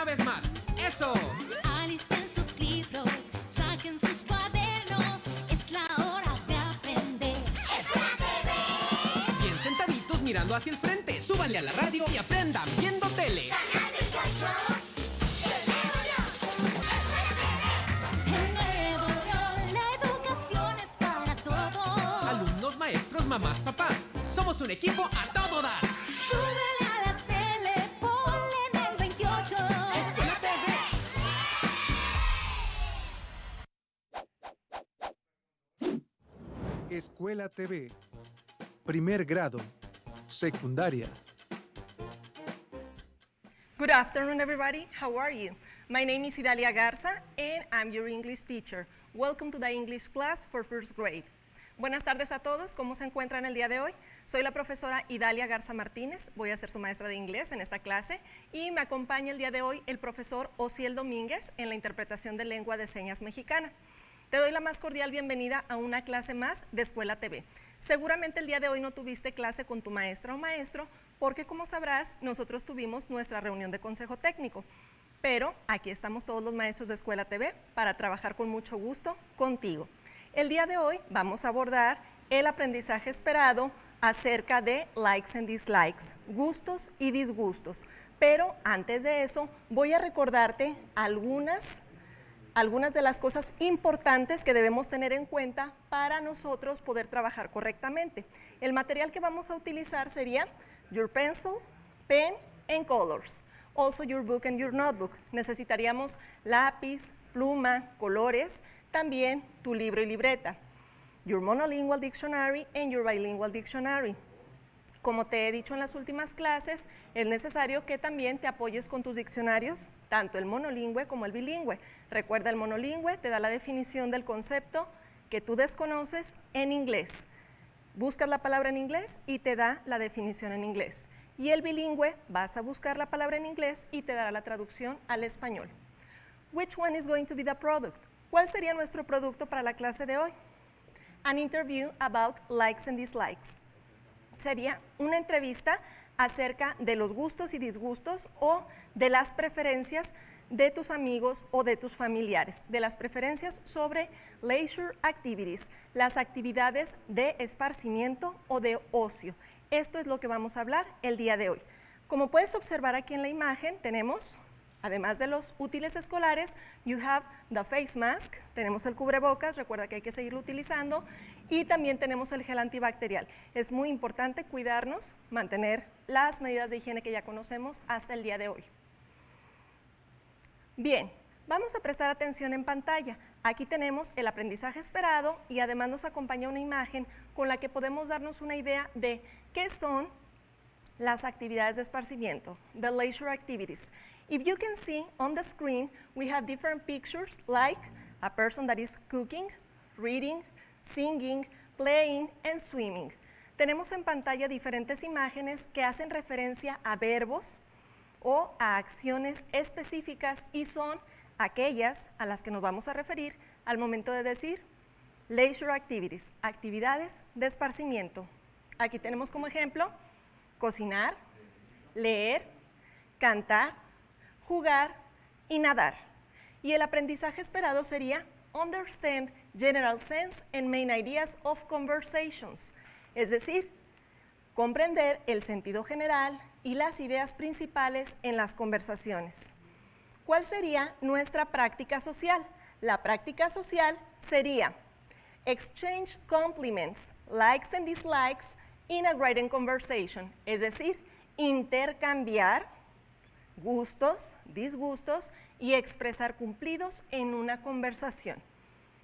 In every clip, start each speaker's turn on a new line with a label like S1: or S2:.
S1: Una vez más. ¡Eso!
S2: Alisten sus libros, saquen sus cuadernos, es la hora de aprender. ¡Escuela TV!
S1: Bien sentaditos mirando hacia el frente. Súbanle a la radio y aprendan viendo tele.
S2: Canal 18, el nuevo León, la educación es para todos.
S1: Alumnos, maestros, mamás, papás. Somos un equipo a todo dar.
S2: Súbele a la tele, ponle en el 28.
S1: ¡Escuela TV!
S3: Escuela TV. Primer grado. Secundaria.
S4: Good afternoon, everybody. How are you? My name is Idalia Garza, and I'm your English teacher. Welcome to the English class for first grade. Buenas tardes a todos. ¿Cómo se encuentran el día de hoy? Soy la profesora Idalia Garza Martínez. Voy a ser su maestra de inglés en esta clase y me acompaña el día de hoy el profesor Osiel Domínguez en la interpretación de lengua de señas mexicana. Te doy la más cordial bienvenida a una clase más de Escuela TV. Seguramente el día de hoy no tuviste clase con tu maestra o maestro porque, como sabrás, nosotros tuvimos nuestra reunión de consejo técnico. Pero aquí estamos todos los maestros de Escuela TV para trabajar con mucho gusto contigo. El día de hoy vamos a abordar el aprendizaje esperado acerca de likes and dislikes, gustos y disgustos. Pero antes de eso voy a recordarte algunas de las cosas importantes que debemos tener en cuenta para nosotros poder trabajar correctamente. El material que vamos a utilizar sería your pencil, pen and colors. Also your book and your notebook. Necesitaríamos lápiz, pluma, colores, también tu libro y libreta. Your monolingual dictionary and your bilingual dictionary. Como te he dicho en las últimas clases, es necesario que también te apoyes con tus diccionarios, tanto el monolingüe como el bilingüe. Recuerda, el monolingüe te da la definición del concepto que tú desconoces en inglés. Buscas la palabra en inglés y te da la definición en inglés. Y el bilingüe, vas a buscar la palabra en inglés y te dará la traducción al español. Which one is going to be the product? ¿Cuál sería nuestro producto para la clase de hoy? An interview about likes and dislikes. Sería una entrevista acerca de los gustos y disgustos o de las preferencias de tus amigos o de tus familiares, de las preferencias sobre leisure activities, las actividades de esparcimiento o de ocio. Esto es lo que vamos a hablar el día de hoy. Como puedes observar aquí en la imagen, tenemos, además de los útiles escolares, you have the face mask, tenemos el cubrebocas, recuerda que hay que seguirlo utilizando, y también tenemos el gel antibacterial. Es muy importante cuidarnos, mantener las medidas de higiene que ya conocemos hasta el día de hoy. Bien, vamos a prestar atención en pantalla. Aquí tenemos el aprendizaje esperado y además nos acompaña una imagen con la que podemos darnos una idea de qué son las actividades de esparcimiento, the leisure activities. If you can see on the screen, we have different pictures like a person that is cooking, reading, singing, playing, and swimming. Tenemos en pantalla diferentes imágenes que hacen referencia a verbos o a acciones específicas y son aquellas a las que nos vamos a referir al momento de decir leisure activities, actividades de esparcimiento. Aquí tenemos como ejemplo cocinar, leer, cantar, jugar y nadar. Y el aprendizaje esperado sería understand general sense and main ideas of conversations, es decir, comprender el sentido general y las ideas principales en las conversaciones. ¿Cuál sería nuestra práctica social? La práctica social sería exchange compliments, likes and dislikes in a written conversation, es decir, intercambiar gustos, disgustos y expresar cumplidos en una conversación.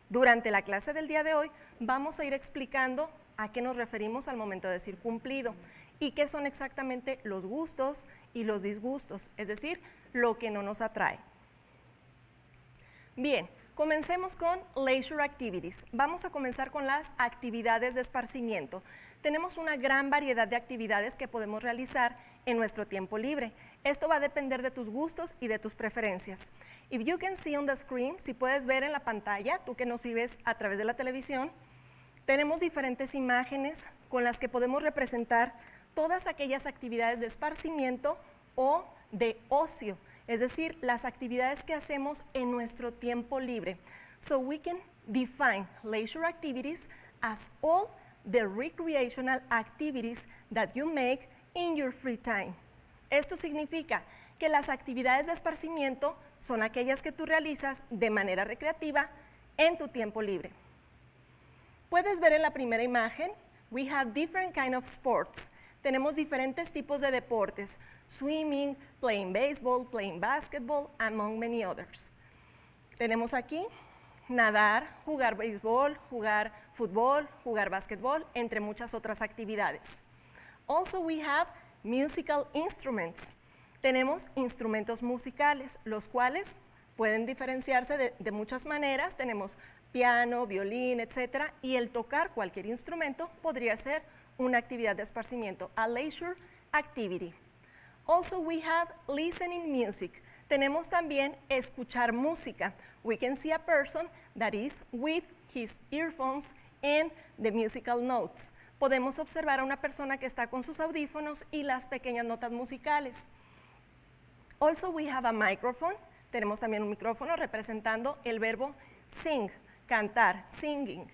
S4: Durante la clase del día de hoy vamos a ir explicando a qué nos referimos al momento de decir cumplido y qué son exactamente los gustos y los disgustos, es decir, lo que no nos atrae. Bien, comencemos con leisure activities. Vamos a comenzar con las actividades de esparcimiento. Tenemos una gran variedad de actividades que podemos realizar en nuestro tiempo libre. Esto va a depender de tus gustos y de tus preferencias. If you can see on the screen, si puedes ver en la pantalla, tú que nos sigues a través de la televisión, tenemos diferentes imágenes con las que podemos representar todas aquellas actividades de esparcimiento o de ocio. es decir, las actividades que hacemos en nuestro tiempo libre. So we can define leisure activities as all the recreational activities that you make in your free time. Esto significa que las actividades de esparcimiento son aquellas que tú realizas de manera recreativa en tu tiempo libre. Puedes ver en la primera imagen, we have different kind of sports. Tenemos diferentes tipos de deportes, swimming, playing baseball, playing basketball, among many others. Tenemos aquí nadar, jugar béisbol, jugar fútbol, jugar básquetbol, entre muchas otras actividades. Also we have musical instruments. Tenemos instrumentos musicales, los cuales pueden diferenciarse de muchas maneras. Tenemos piano, violín, etc. Y el tocar cualquier instrumento podría ser una actividad de esparcimiento, a leisure activity. Also we have listening music. Tenemos también escuchar música. We can see a person that is with his earphones and the musical notes. Podemos observar a una persona que está con sus audífonos y las pequeñas notas musicales. Also we have a microphone. Tenemos también un micrófono representando el verbo sing, cantar, singing.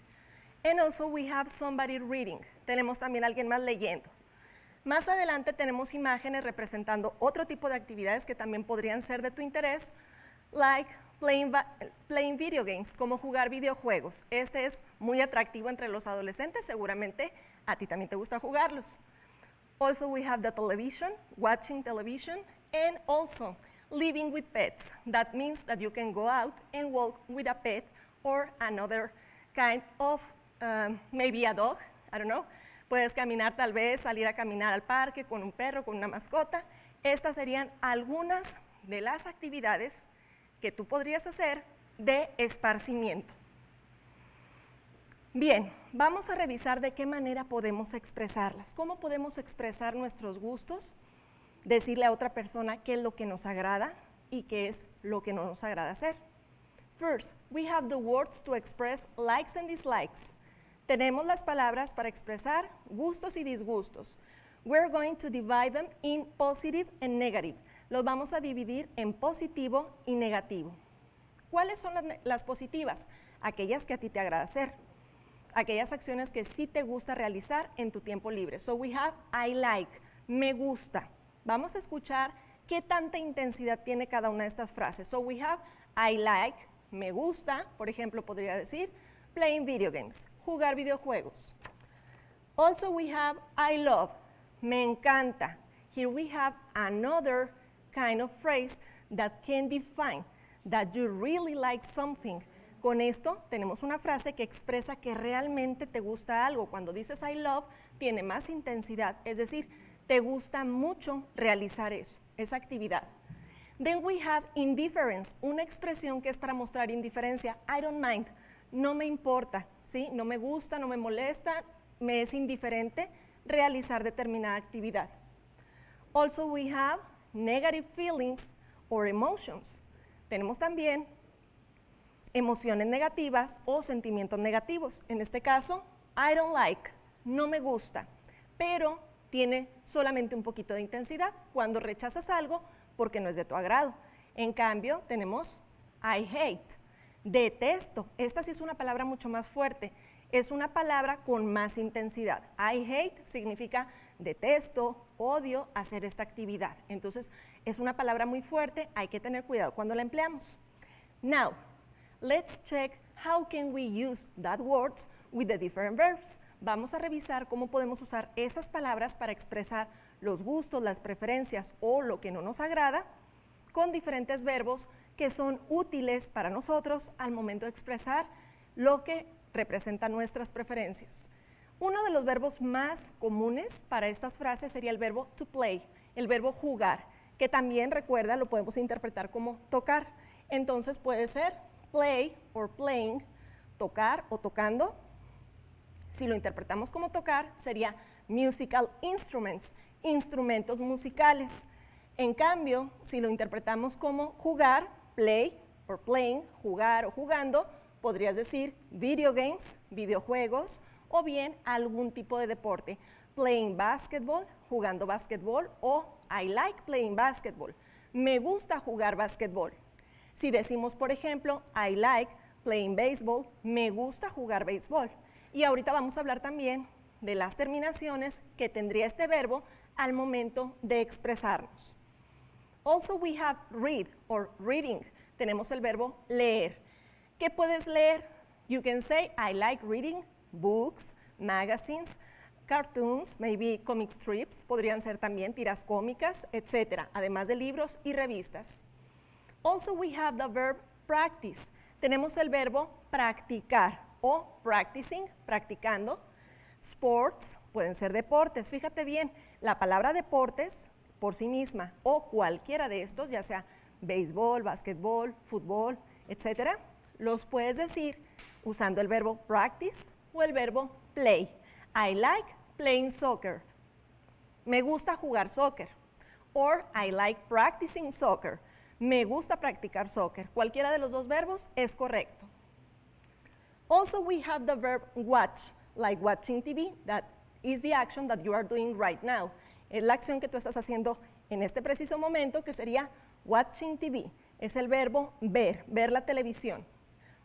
S4: And also we have somebody reading. Tenemos también a alguien más leyendo. Más adelante tenemos imágenes representando otro tipo de actividades que también podrían ser de tu interés, like playing video games, como jugar videojuegos. Este es muy atractivo entre los adolescentes, seguramente a ti también te gusta jugarlos. Also we have the television, watching television, and also living with pets. That means that you can go out and walk with a pet or another kind of, maybe a dog, I don't know. Puedes caminar tal vez, salir a caminar al parque con un perro, con una mascota. Estas serían algunas de las actividades que tú podrías hacer de esparcimiento. Bien, vamos a revisar de qué manera podemos expresarlas. ¿Cómo podemos expresar nuestros gustos? Decirle a otra persona qué es lo que nos agrada y qué es lo que no nos agrada hacer. First, we have the words to express likes and dislikes. Tenemos las palabras para expresar gustos y disgustos. We're going to divide them in positive and negative. Los vamos a dividir en positivo y negativo. ¿Cuáles son las positivas? Aquellas que a ti te agrada hacer. Aquellas acciones que sí te gusta realizar en tu tiempo libre. So we have I like, me gusta. Vamos a escuchar qué tanta intensidad tiene cada una de estas frases. So we have I like, me gusta. Por ejemplo, podría decir playing video games, jugar videojuegos. Also we have I love, me encanta. Here we have another kind of phrase that can define that you really like something. Con esto tenemos una frase que expresa que realmente te gusta algo. Cuando dices I love, tiene más intensidad, es decir, te gusta mucho realizar eso, esa actividad. Then we have indifference, una expresión que es para mostrar indiferencia. I don't mind, no me importa, ¿sí? No me gusta, no me molesta, me es indiferente realizar determinada actividad. Also we have negative feelings or emotions. Tenemos también emociones negativas o sentimientos negativos. En este caso, I don't like, no me gusta, pero tiene solamente un poquito de intensidad cuando rechazas algo porque no es de tu agrado. En cambio, tenemos I hate, detesto. Esta sí es una palabra mucho más fuerte. Es una palabra con más intensidad. I hate significa detesto, odio hacer esta actividad. Entonces, es una palabra muy fuerte, hay que tener cuidado cuando la empleamos. Now, let's check how can we use that words with the different verbs. Vamos a revisar cómo podemos usar esas palabras para expresar los gustos, las preferencias o lo que no nos agrada con diferentes verbos que son útiles para nosotros al momento de expresar lo que representa nuestras preferencias. Uno de los verbos más comunes para estas frases sería el verbo to play, el verbo jugar, que también, recuerda, lo podemos interpretar como tocar. Entonces puede ser play or playing, tocar o tocando. Si lo interpretamos como tocar, sería musical instruments, instrumentos musicales. En cambio, si lo interpretamos como jugar, play or playing, jugar o jugando, podrías decir video games, videojuegos, o bien algún tipo de deporte. Playing basketball, jugando basketball, o I like playing basketball. me gusta jugar básquetbol. Si decimos, por ejemplo, I like playing baseball, me gusta jugar béisbol. Y ahorita vamos a hablar también de las terminaciones que tendría este verbo al momento de expresarnos. Also we have read or reading. Tenemos el verbo leer. ¿Qué puedes leer? You can say, I like reading books, magazines, cartoons, maybe comic strips, podrían ser también tiras cómicas, etc., además de libros y revistas. Also we have the verb practice. Tenemos el verbo practicar o practicing, practicando. Sports, pueden ser deportes. Fíjate bien, la palabra deportes por sí misma o cualquiera de estos, ya sea béisbol, básquetbol, fútbol, etc., los puedes decir usando el verbo practice o el verbo play. I like playing soccer. Me gusta jugar soccer. Or I like practicing soccer. Me gusta practicar soccer. Cualquiera de los dos verbos es correcto. Also we have the verb watch, like watching TV. That is the action that you are doing right now. Es la acción que tú estás haciendo en este preciso momento, que sería watching TV. Es el verbo ver, ver la televisión.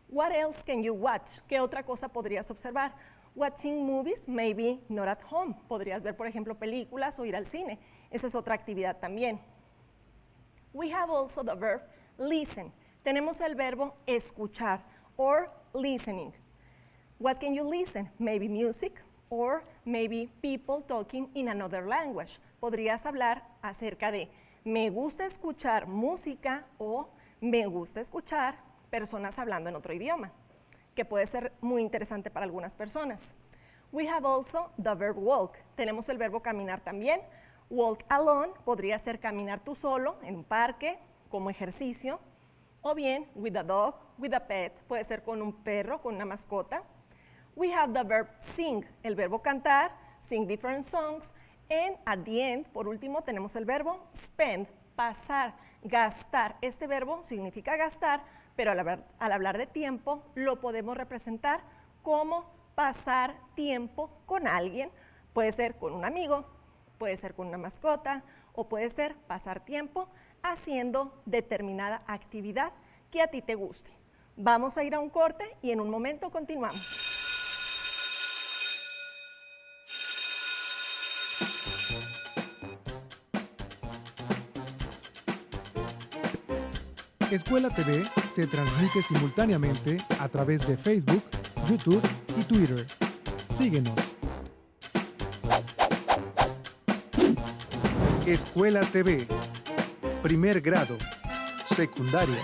S4: What else can you watch? ¿Qué otra cosa podrías observar? Watching movies, maybe not at home. Podrías ver, por ejemplo, películas o ir al cine. Esa es otra actividad también. We have also the verb listen. Tenemos el verbo escuchar or listening. What can you listen? Maybe music or maybe people talking in another language. Podrías hablar acerca de me gusta escuchar música o me gusta escuchar personas hablando en otro idioma, que puede ser muy interesante para algunas personas. We have also the verb walk. Tenemos el verbo caminar también. Walk alone podría ser caminar tú solo en un parque como ejercicio, o bien with a dog, with a pet, puede ser con un perro, con una mascota. We have the verb sing, el verbo cantar, sing different songs, and at the end, por último, tenemos el verbo spend, pasar, gastar. Este verbo significa gastar, pero al hablar de tiempo lo podemos representar como pasar tiempo con alguien. Puede ser con un amigo, puede ser con una mascota o puede ser pasar tiempo haciendo determinada actividad que a ti te guste. Vamos a ir a un corte y en un momento continuamos.
S3: Escuela TV se transmite simultáneamente a través de Facebook, YouTube y Twitter. Síguenos. Escuela TV. Primer grado. Secundaria.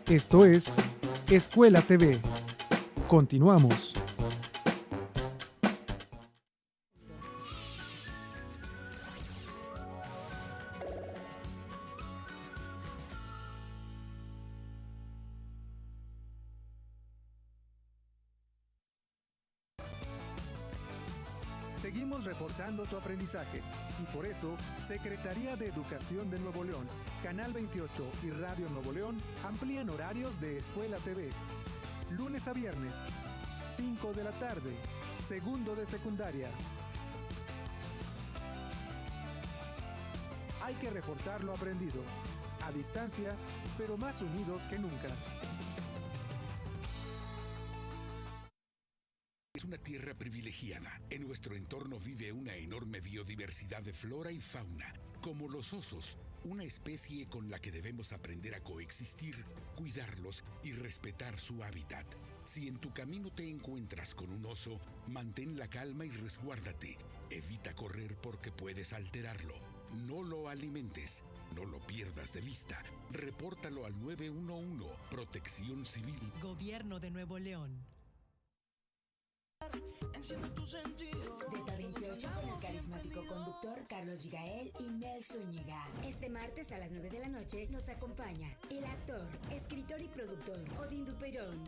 S3: Esto es Escuela TV. Continuamos. Seguimos reforzando tu aprendizaje y por eso Secretaría de Educación de Nuevo León, Canal 28 y Radio Nuevo León amplían horarios de Escuela TV. Lunes a viernes, 5 de la tarde, segundo de secundaria. Hay que reforzar lo aprendido, a distancia, pero más unidos que nunca.
S5: Es una tierra privilegiada. En nuestro entorno vive una enorme biodiversidad de flora y fauna, como los osos, una especie con la que debemos aprender a coexistir, cuidarlos y respetar su hábitat. Si en tu camino te encuentras con un oso, mantén la calma y resguárdate. Evita correr porque puedes alterarlo. No lo alimentes. No lo pierdas de vista. Repórtalo al 911, Protección Civil.
S6: Gobierno de Nuevo León.
S7: Beta 28 con el carismático conductor Carlos Gigael y Mel Zúñiga. Este martes a las 9 de la noche nos acompaña el actor, escritor y productor Odín Duperón.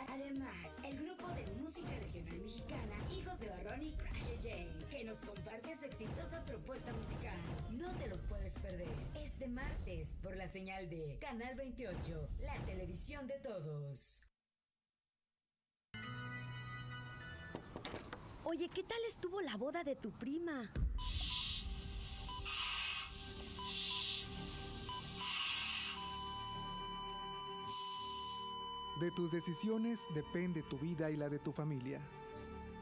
S7: Además, el grupo de música regional mexicana Hijos de Barrón y Crash J, que nos comparte su exitosa propuesta musical. No te lo puedes perder este martes por la señal de Canal 28, la televisión de todos.
S8: Oye, ¿qué tal estuvo la boda de tu prima?
S3: De tus decisiones depende tu vida y la de tu familia.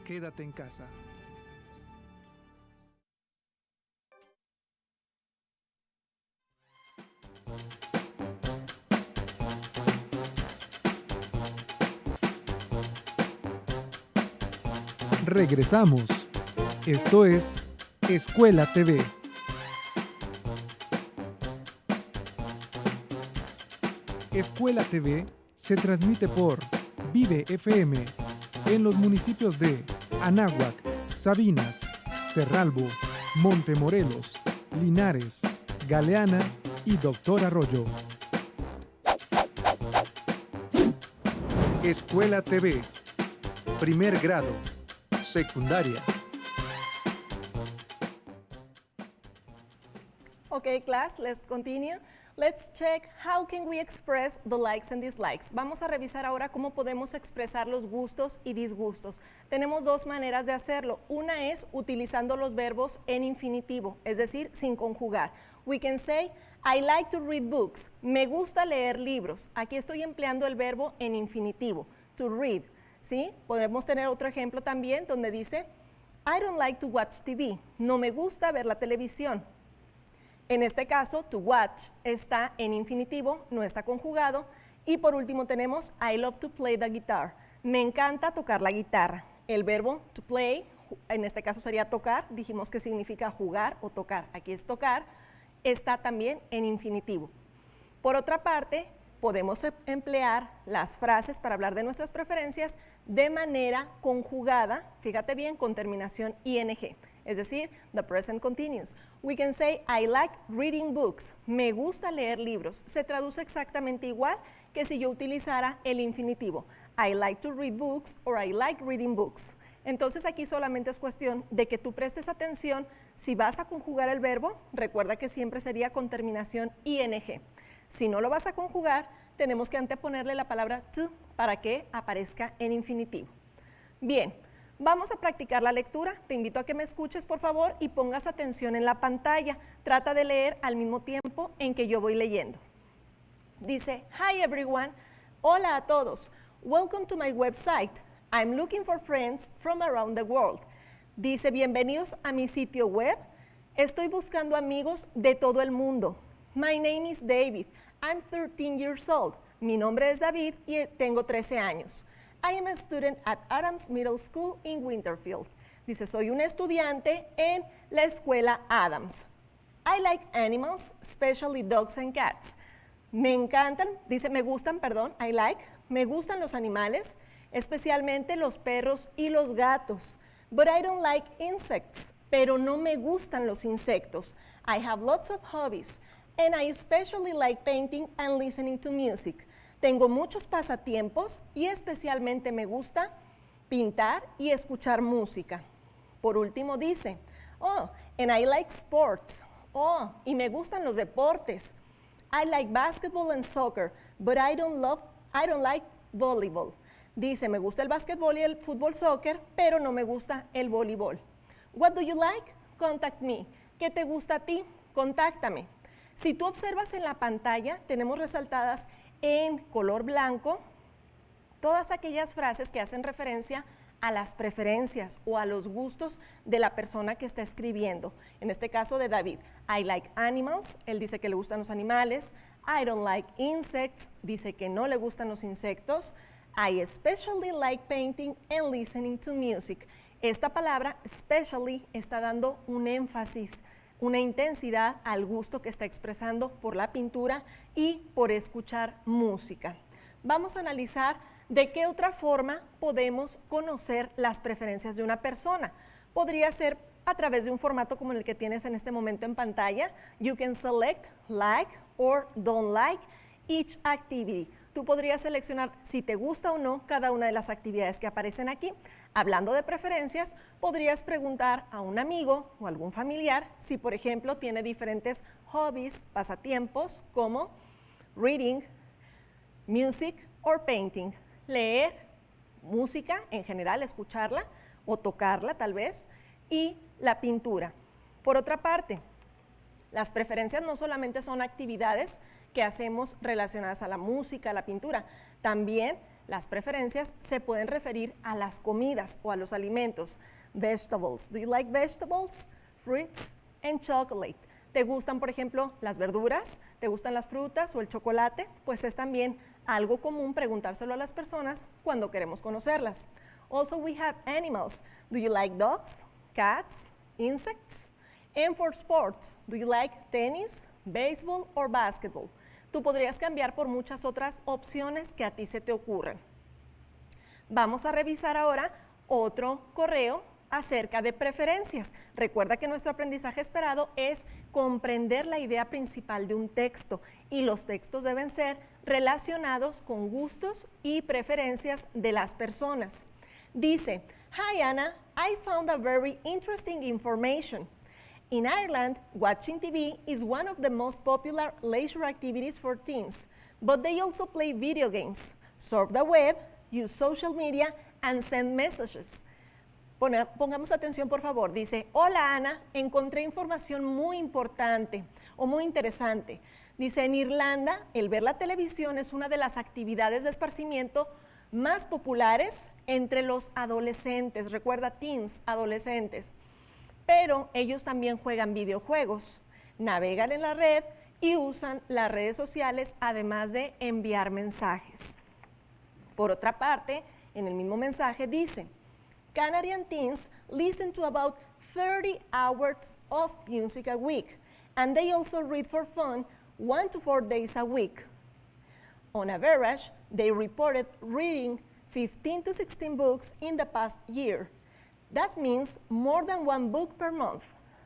S3: Quédate en casa. Regresamos. Esto es Escuela TV. Escuela TV se transmite por Vive FM en los municipios de Anáhuac, Sabinas, Cerralbo, Montemorelos, Linares, Galeana y Doctor Arroyo. Escuela TV. Primer grado. Secundaria.
S4: Okay, class, let's continue. Let's check how can we express the likes and dislikes. Vamos a revisar ahora cómo podemos expresar los gustos y disgustos. Tenemos dos maneras de hacerlo. Una es utilizando los verbos en infinitivo, es decir, sin conjugar. We can say, I like to read books. Me gusta leer libros. Aquí estoy empleando el verbo en infinitivo, to read. ¿Sí? Podemos tener otro ejemplo también donde dice, I don't like to watch TV. No me gusta ver la televisión. En este caso, to watch está en infinitivo, no está conjugado. Y por último tenemos, I love to play the guitar. Me encanta tocar la guitarra. El verbo to play, en este caso sería tocar, dijimos que significa jugar o tocar. Aquí es tocar, está también en infinitivo. Por otra parte, podemos emplear las frases para hablar de nuestras preferencias de manera conjugada, fíjate bien, con terminación ing, es decir, the present continuous. We can say, I like reading books. Me gusta leer libros. Se traduce exactamente igual que si yo utilizara el infinitivo. I like to read books or I like reading books. Entonces aquí solamente es cuestión de que tú prestes atención. Si vas a conjugar el verbo, recuerda que siempre sería con terminación ing. Si no lo vas a conjugar, tenemos que anteponerle la palabra to para que aparezca en infinitivo. Bien, vamos a practicar la lectura. Te invito a que me escuches, por favor, y pongas atención en la pantalla. Trata de leer al mismo tiempo en que yo voy leyendo. Dice, hi everyone, hola a todos. Welcome to my website. I'm looking for friends from around the world. Dice, bienvenidos a mi sitio web. Estoy buscando amigos de todo el mundo. My name is David. I'm 13 years old. Mi nombre es David y tengo 13 años. I am a student at Adams Middle School in Winterfield. Dice, soy un estudiante en la escuela Adams. I like animals, especially dogs and cats. Me encantan, dice, me gustan los animales, especialmente los perros y los gatos. But I don't like insects, pero no me gustan los insectos. I have lots of hobbies. And I especially like painting and listening to music. Tengo muchos pasatiempos y especialmente me gusta pintar y escuchar música. Por último dice, oh, and I like sports. Oh, y me gustan los deportes. I like basketball and soccer, but I don't like volleyball. Dice, me gusta el básquetbol y el fútbol soccer, pero no me gusta el voleibol. What do you like? Contact me. ¿Qué te gusta a ti? Contáctame. Si tú observas en la pantalla, tenemos resaltadas en color blanco todas aquellas frases que hacen referencia a las preferencias o a los gustos de la persona que está escribiendo. En este caso de David, I like animals, él dice que le gustan los animales. I don't like insects, dice que no le gustan los insectos. I especially like painting and listening to music. Esta palabra, especially, está dando un énfasis, una intensidad al gusto que está expresando por la pintura y por escuchar música. Vamos a analizar de qué otra forma podemos conocer las preferencias de una persona. Podría ser a través de un formato como el que tienes en este momento en pantalla. You can select like or don't like each activity. Tú podrías seleccionar si te gusta o no cada una de las actividades que aparecen aquí. Hablando de preferencias, podrías preguntar a un amigo o algún familiar si, por ejemplo, tiene diferentes hobbies, pasatiempos, como reading, music or painting. Leer, música en general, escucharla o tocarla tal vez, y la pintura. Por otra parte, las preferencias no solamente son actividades que hacemos relacionadas a la música, a la pintura, también las preferencias se pueden referir a las comidas o a los alimentos. Vegetables. Do you like vegetables? Fruits and chocolate. ¿Te gustan, por ejemplo, las verduras? ¿Te gustan las frutas o el chocolate? Pues es también algo común preguntárselo a las personas cuando queremos conocerlas. Also, we have animals. Do you like dogs, cats, insects? And for sports, do you like tennis, baseball or basketball? Tú podrías cambiar por muchas otras opciones que a ti se te ocurren. Vamos a revisar ahora otro correo acerca de preferencias. Recuerda que nuestro aprendizaje esperado es comprender la idea principal de un texto y los textos deben ser relacionados con gustos y preferencias de las personas. Dice, "Hi Anna, I found a very interesting information. In Ireland, watching TV is one of the most popular leisure activities for teens, but they also play video games, surf the web, use social media, and send messages." Pongamos atención, por favor. Dice, hola Ana, encontré información muy importante o muy interesante. Dice, en Irlanda, el ver la televisión es una de las actividades de esparcimiento más populares entre los adolescentes. Recuerda, teens, adolescentes. Pero ellos también juegan videojuegos, navegan en la red y usan las redes sociales, además de enviar mensajes. Por otra parte, en el mismo mensaje dice, Canadian teens listen to about 30 hours of music a week, and they also read for fun 1 to 4 days a week. On average, they reported reading 15 to 16 books in the past year. That means more than 1 book per month.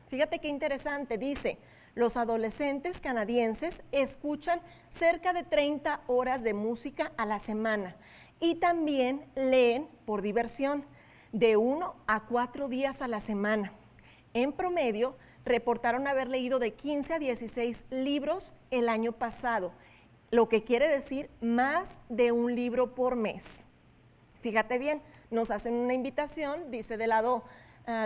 S4: Fíjate qué interesante, dice, los adolescentes canadienses escuchan cerca de 30 horas de música a la semana y también leen por diversión de 1 a 4 días a la semana. En promedio, reportaron haber leído de 15 a 16 libros el año pasado, lo que quiere decir más de un libro por mes. Fíjate bien, nos hacen una invitación, dice del lado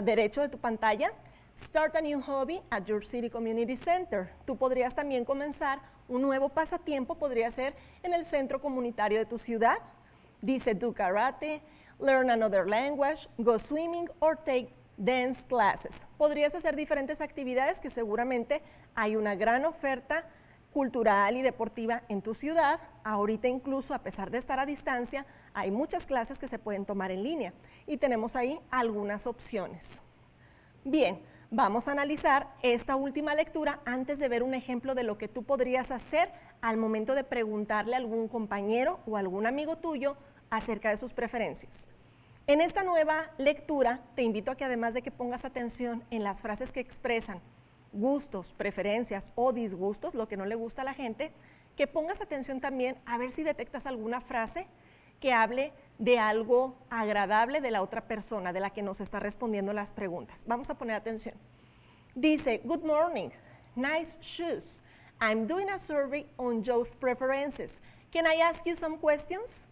S4: derecho de tu pantalla, Start a new hobby at your city community center. Tú podrías también comenzar un nuevo pasatiempo, podría ser en el centro comunitario de tu ciudad. Dice, do karate, learn another language, go swimming or take dance classes. Podrías hacer diferentes actividades que seguramente hay una gran oferta cultural y deportiva en tu ciudad. Ahorita incluso, a pesar de estar a distancia, hay muchas clases que se pueden tomar en línea y tenemos ahí algunas opciones. Bien, vamos a analizar esta última lectura antes de ver un ejemplo de lo que tú podrías hacer al momento de preguntarle a algún compañero o algún amigo tuyo acerca de sus preferencias. En esta nueva lectura te invito a que además de que pongas atención en las frases que expresan gustos, preferencias o disgustos, lo que no le gusta a la gente, que pongas atención también a ver si detectas alguna frase que hable de algo agradable de la otra persona, de la que nos está respondiendo las preguntas. Vamos a poner atención. Dice, good morning, nice shoes. I'm doing a survey on youth preferences. Can I ask you some questions?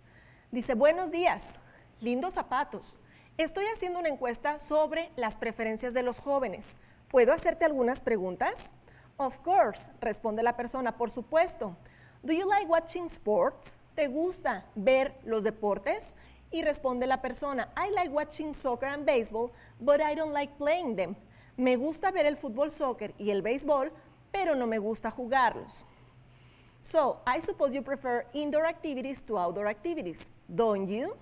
S4: Dice, buenos días, lindos zapatos. Estoy haciendo una encuesta sobre las preferencias de los jóvenes. ¿Puedo hacerte algunas preguntas? Of course, responde la persona, por supuesto. Do you like watching sports? ¿Te gusta ver los deportes? Y responde la persona, I like watching soccer and baseball, but I don't like playing them. Me gusta ver el fútbol, soccer y el béisbol, pero no me gusta jugarlos. So, I suppose you prefer indoor activities to outdoor activities, don't you?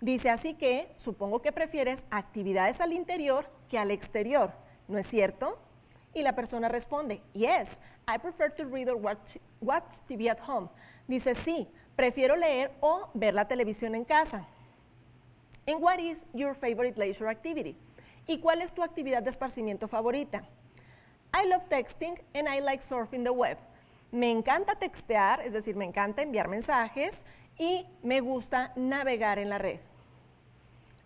S4: Dice, así que supongo que prefieres actividades al interior que al exterior, ¿no es cierto? Y la persona responde, yes, I prefer to read or watch TV at home. Dice, sí, prefiero leer o ver la televisión en casa. And what is your favorite leisure activity? ¿Y cuál es tu actividad de esparcimiento favorita? I love texting and I like surfing the web. Me encanta textear, es decir, me encanta enviar mensajes y me gusta navegar en la red.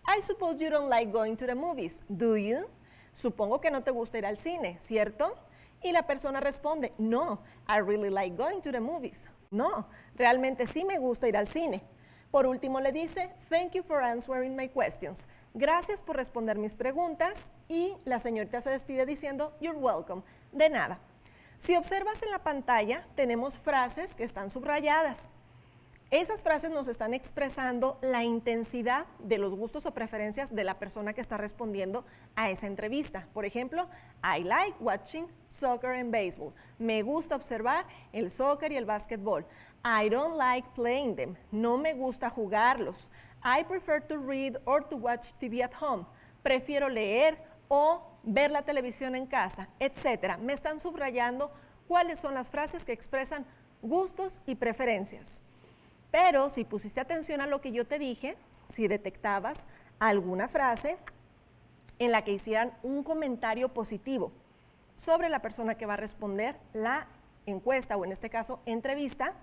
S4: I suppose you don't like going to the movies, do you? Supongo que no te gusta ir al cine, ¿cierto? Y la persona responde, no, I really like going to the movies. No, realmente sí me gusta ir al cine. Por último le dice, thank you for answering my questions. Gracias por responder mis preguntas. Y la señorita se despide diciendo, you're welcome. De nada. Si observas en la pantalla, tenemos frases que están subrayadas. Esas frases nos están expresando la intensidad de los gustos o preferencias de la persona que está respondiendo a esa entrevista. Por ejemplo, I like watching soccer and baseball. Me gusta observar el soccer y el básquetbol. I don't like playing them. No me gusta jugarlos. I prefer to read or to watch TV at home. Prefiero leer o ver la televisión en casa, etc. Me están subrayando cuáles son las frases que expresan gustos y preferencias. Pero si pusiste atención a lo que yo te dije, si detectabas alguna frase en la que hicieran un comentario positivo sobre la persona que va a responder la encuesta o en este caso entrevista,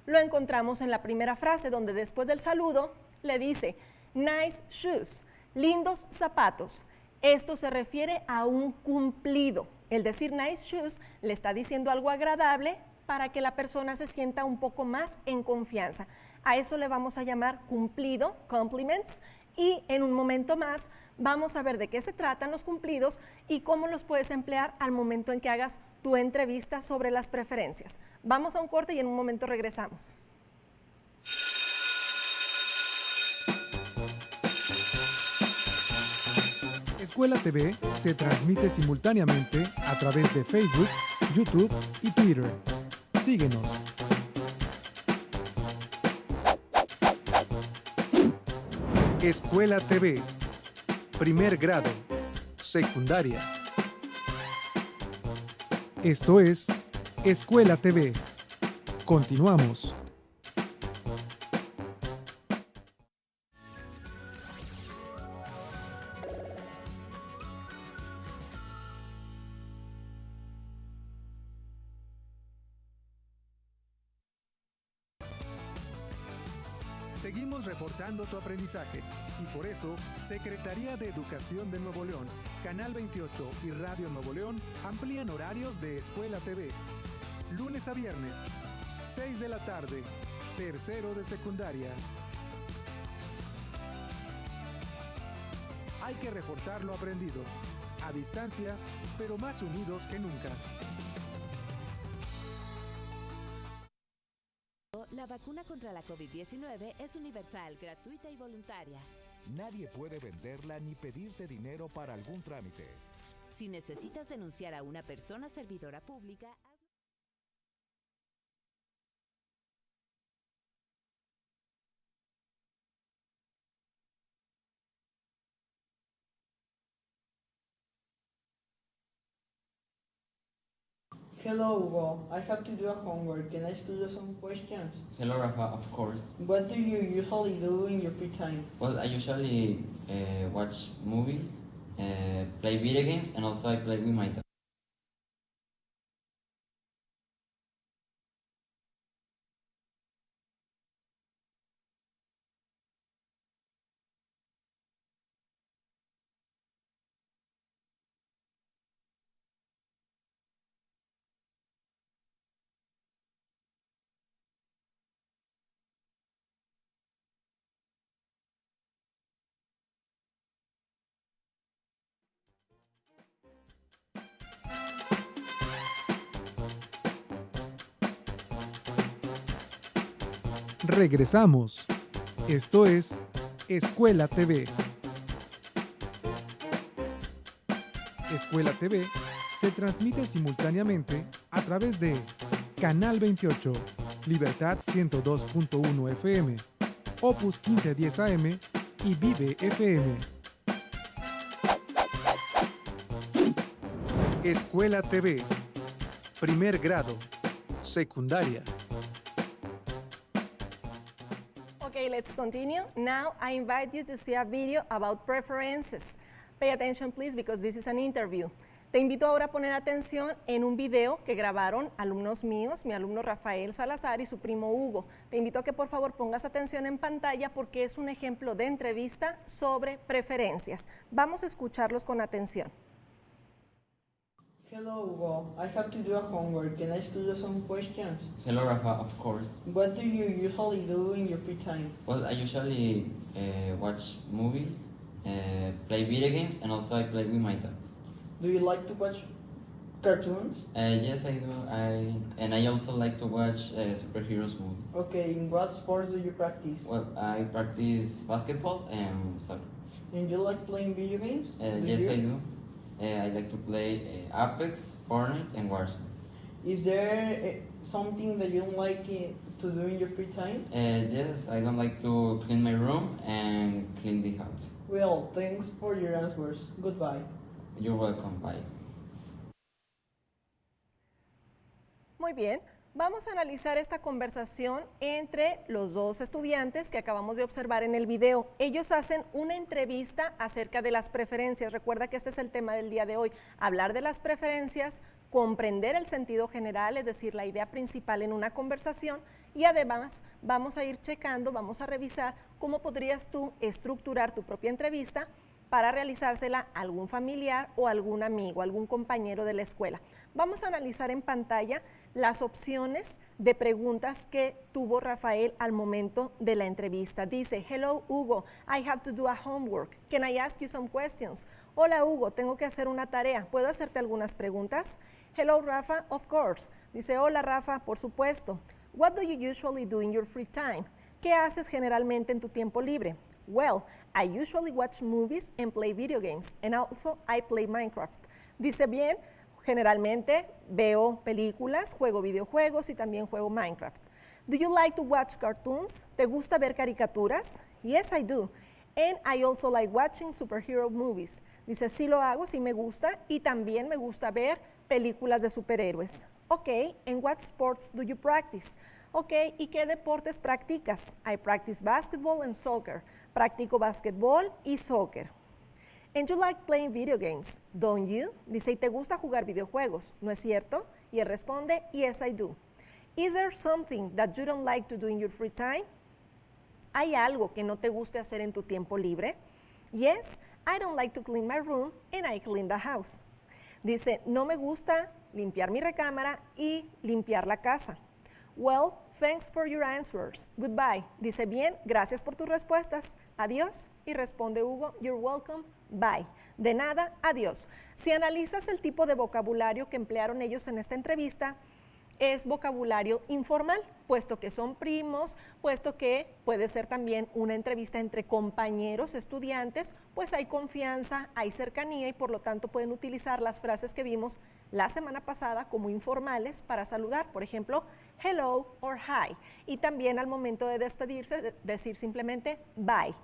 S4: lo encontramos en la primera frase donde después del saludo le dice nice shoes, lindos zapatos. Esto se refiere a un cumplido. El decir nice shoes le está diciendo algo agradable para que la persona se sienta un poco más en confianza. A eso le vamos a llamar cumplido, compliments, y en un momento más vamos a ver de qué se tratan los cumplidos y cómo los puedes emplear al momento en que hagas tu entrevista sobre las preferencias. Vamos a un corte y en un momento regresamos.
S3: Escuela TV se transmite simultáneamente a través de Facebook, YouTube y Twitter. Síguenos. Escuela TV. Primer grado. Secundaria. Esto es Escuela TV. Continuamos. Seguimos reforzando tu aprendizaje y por eso Secretaría de Educación de Nuevo León, Canal 28 y Radio Nuevo León amplían horarios de Escuela TV. Lunes a viernes, 6 de la tarde, tercero de secundaria. Hay que reforzar lo aprendido, a distancia, pero más unidos que nunca.
S8: La vacuna contra la COVID-19 es universal, gratuita y voluntaria.
S9: Nadie puede venderla ni pedirte dinero para algún trámite.
S8: Si necesitas denunciar a una persona servidora pública,
S10: Hello, Hugo. I have to do a homework. Can I ask you some questions?
S11: Hello, Rafa. Of course.
S10: What do you usually do in your free time?
S11: Well, I usually watch movies, play video games, and also I play with my dog.
S3: Regresamos. Esto es Escuela TV. Escuela TV se transmite simultáneamente a través de Canal 28, Libertad 102.1 FM, Opus 1510 AM y Vive FM. Escuela TV. Primer grado. Secundaria.
S4: Okay, let's continue. Now I invite you to see a video about preferences. Pay attention please because this is an interview. Te invito ahora a poner atención en un video que grabaron alumnos míos, mi alumno Rafael Salazar y su primo Hugo. Te invito a que por favor pongas atención en pantalla porque es un ejemplo de entrevista sobre preferencias. Vamos a escucharlos con atención.
S10: Hello, Hugo. I have to do a homework. Can I ask you some questions?
S11: Hello, Rafa. Of course.
S10: What do you usually do in your free time?
S11: Well, I usually watch movies, play video games, and also I play with my dog.
S10: Do you like to watch cartoons?
S11: Yes, I do. I also like to watch superheroes movies.
S10: Okay, in what sports do you practice?
S11: Well, I practice basketball and soccer.
S10: And you like playing video games?
S11: Yes, I do. I like to play Apex, Fortnite, and Warzone.
S10: Is there something that you don't like to do in your free time?
S11: Yes, I don't like to clean my room and clean the house.
S10: Well, thanks for your answers. Goodbye.
S11: You're welcome. Bye.
S4: Muy bien, vamos a analizar esta conversación entre los dos estudiantes que acabamos de observar en el video. Ellos hacen una entrevista acerca de las preferencias. Recuerda que este es el tema del día de hoy, hablar de las preferencias, comprender el sentido general, es decir, la idea principal en una conversación, y además vamos a ir checando, vamos a revisar cómo podrías tú estructurar tu propia entrevista para realizársela a algún familiar o algún amigo, algún compañero de la escuela. Vamos a analizar en pantalla las opciones de preguntas que tuvo Rafael al momento de la entrevista. Dice, hello Hugo, I have to do a homework. Can I ask you some questions? Hola Hugo, tengo que hacer una tarea. ¿Puedo hacerte algunas preguntas? Hello Rafa, of course. Dice, hola Rafa, por supuesto. What do you usually do in your free time? ¿Qué haces generalmente en tu tiempo libre? Well, I usually watch movies and play video games, and also I play Minecraft. Dice bien, generalmente veo películas, juego videojuegos y también juego Minecraft. Do you like to watch cartoons? ¿Te gusta ver caricaturas? Yes, I do. And I also like watching superhero movies. Dice, sí lo hago, sí me gusta, y también me gusta ver películas de superhéroes. Okay, and what sports do you practice? Ok, ¿y qué deportes practicas? I practice basketball and soccer. Practico basquetbol y soccer. And you like playing video games, don't you? Dice, ¿y te gusta jugar videojuegos? ¿No es cierto? Y él responde, yes, I do. Is there something that you don't like to do in your free time? ¿Hay algo que no te guste hacer en tu tiempo libre? Yes, I don't like to clean my room and I clean the house. Dice, no me gusta limpiar mi recámara y limpiar la casa. Well, thanks for your answers. Goodbye. Dice, bien, gracias por tus respuestas. Adiós. Y responde Hugo, you're welcome. Bye. De nada, adiós. Si analizas el tipo de vocabulario que emplearon ellos en esta entrevista, es vocabulario informal, puesto que son primos, puesto que puede ser también una entrevista entre compañeros, estudiantes, pues hay confianza, hay cercanía y por lo tanto pueden utilizar las frases que vimos la semana pasada como informales para saludar, por ejemplo, hello or hi, y también al momento de despedirse, decir simplemente bye.